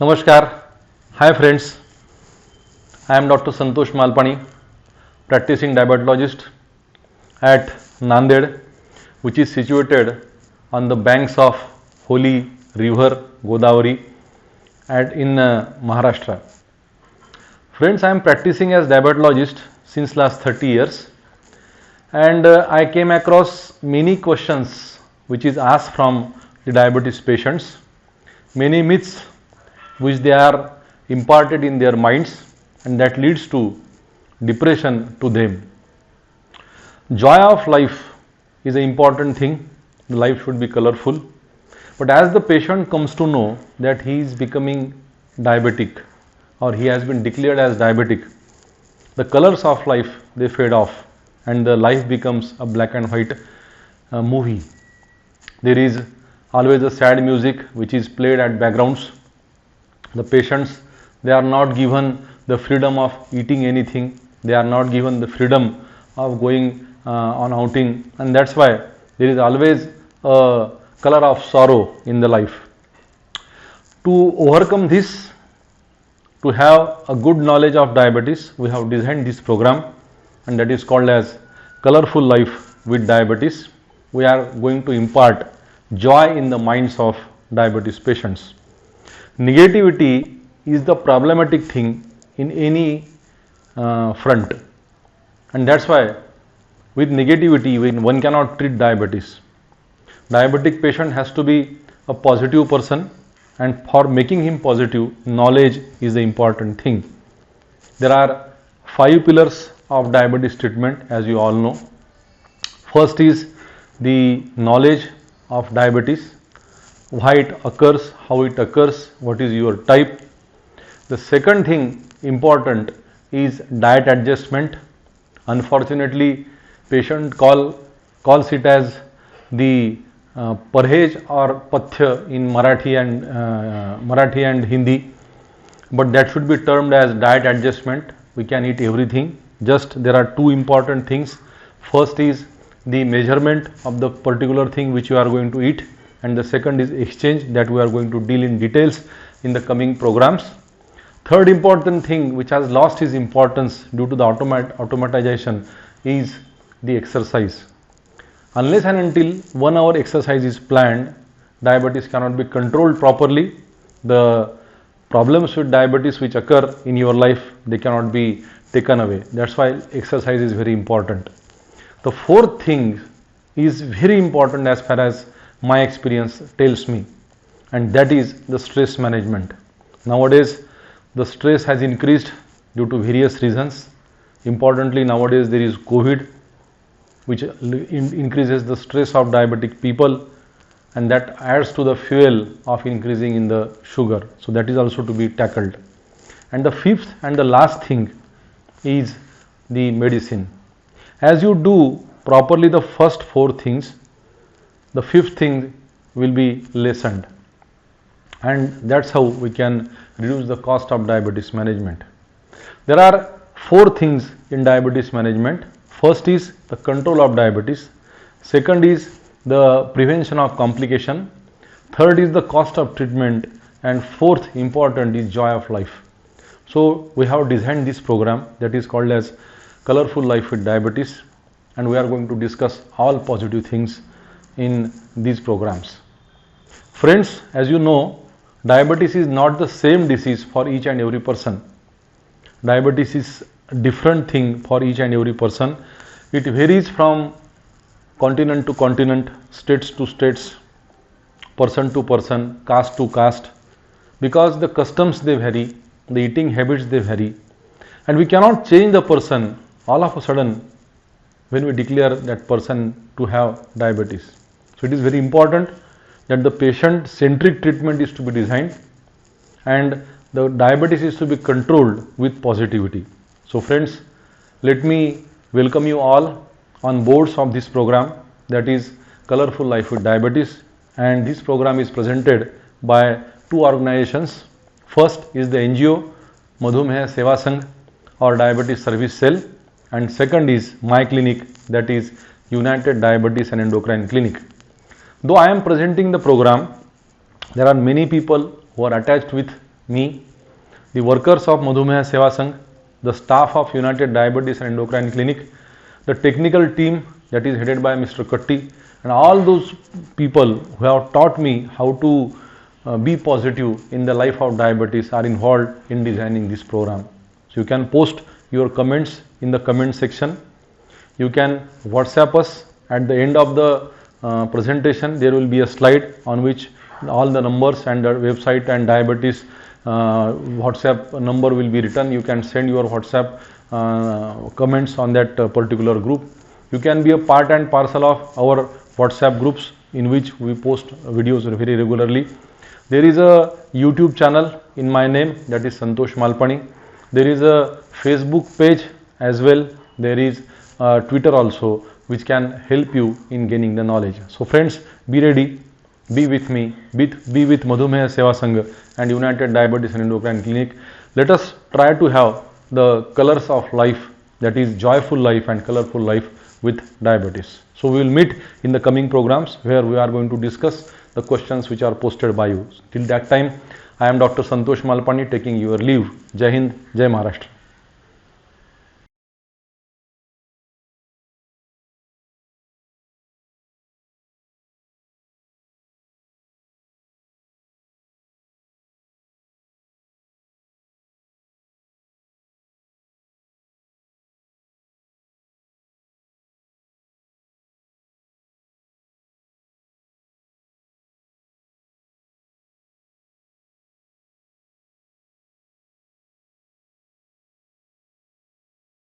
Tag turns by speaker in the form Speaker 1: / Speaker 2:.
Speaker 1: Namaskar. Hi friends. I am Dr. Santosh Malpani, practicing diabetologist at Nanded, which is situated on the banks of holy river Godavari in Maharashtra. Friends, I am practicing as diabetologist since last 30 years, and I came across many questions which is asked from the diabetes patients, many myths which they are imparted in their minds, and that leads to depression to them. Joy of life is an important thing. The life should be colorful, but as the patient comes to know that he is becoming diabetic or he has been declared as diabetic, the colors of life they fade off and the life becomes a black and white movie. There is always a sad music which is played at backgrounds. The patients, they are not given the freedom of eating anything, they are not given the freedom of going on outing, and that's why there is always a color of sorrow in the life. To overcome this, to have a good knowledge of diabetes, we have designed this program, and that is called as Colorful Life with Diabetes. We are going to impart joy in the minds of diabetes patients. Negativity is the problematic thing in any front, and that's why with negativity one cannot treat diabetes. Diabetic patient has to be a positive person, and for making him positive, knowledge is the important thing. There are 5 pillars of diabetes treatment, as you all know. First is the knowledge of diabetes, why it occurs, how it occurs, what is your type. The second thing important is diet adjustment. Unfortunately, patient calls it as the parhej or pathya in Marathi and Hindi, but that should be termed as diet adjustment. We can eat everything, just there are 2 important things. First is the measurement of the particular thing which you are going to eat, and the second is exchange, that we are going to deal in details in the coming programs. Third important thing which has lost its importance due to the automatization is the exercise. Unless and until 1 hour exercise is planned, diabetes cannot be controlled properly. The problems with diabetes which occur in your life, they cannot be taken away. That's why exercise is very important. The fourth thing is very important as far as my experience tells me, and that is the stress management. Nowadays the stress has increased due to various reasons. Importantly, nowadays there is COVID, which increases the stress of diabetic people, and that adds to the fuel of increasing in the sugar. So that is also to be tackled. And the fifth and the last thing is the medicine. As you do properly the first 4 things, the fifth thing will be lessened, and that's how we can reduce the cost of diabetes management. There are 4 things in diabetes management. First is the control of diabetes, second is the prevention of complication, third is the cost of treatment, and fourth important is joy of life. So we have designed this program that is called as Colorful Life with Diabetes, and we are going to discuss all positive things in these programs. Friends, as you know, diabetes is not the same disease for each and every person. Diabetes is a different thing for each and every person. It varies from continent to continent, states to states, person to person, caste to caste, because the customs they vary, the eating habits they vary, and we cannot change the person all of a sudden when we declare that person to have diabetes. So it is very important that the patient centric treatment is to be designed, and the diabetes is to be controlled with positivity. So friends, let me welcome you all on boards of this program, that is Colorful Life with Diabetes, and this program is presented by 2 organizations. First is the NGO Madhumeh Seva Sangh or Diabetes Service Cell, and second is my clinic, that is United Diabetes and Endocrine Clinic. Though I am presenting the program, there are many people who are attached with me, the workers of Madhumeha Seva Sangh, the staff of United Diabetes and Endocrine Clinic, the technical team that is headed by Mr. Katti, and all those people who have taught me how to be positive in the life of diabetes are involved in designing this program. So you can post your comments in the comment section. You can WhatsApp us. At the end of the presentation, there will be a slide on which all the numbers and the website and diabetes WhatsApp number will be written. You can send your WhatsApp comments on that particular group. You can be a part and parcel of our WhatsApp groups in which we post videos very regularly. There is a YouTube channel in my name, that is Santosh Malpani. There is a Facebook page as well. There is Twitter also, which can help you in gaining the knowledge. So friends, be ready, be with me, be with Madhumeha Seva Sangh and United Diabetes and Endocrine Clinic. Let us try to have the colors of life, that is joyful life and colorful life with diabetes. So we will meet in the coming programs where we are going to discuss the questions which are posted by you. Till that time, I am Dr. Santosh Malpani taking your leave. Jai Hind, Jai Maharashtra.